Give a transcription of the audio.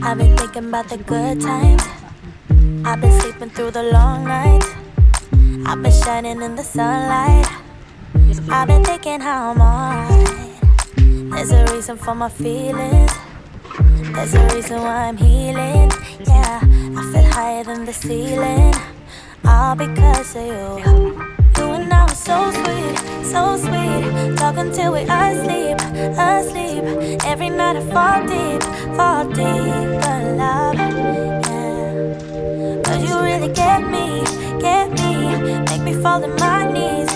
I've been thinking about the good times. I've been sleeping through the long nights. I've been shining in the sunlight. I've been thinking how I'm alright. There's a reason for my feelings. There's a reason why I'm healing. Yeah, I feel higher than the ceiling. All because of you. You and I were so sweet, so sweet. Talking till we asleep, asleep. Every night I fall deep in love. Yeah, but you really get me, make me fall to my knees.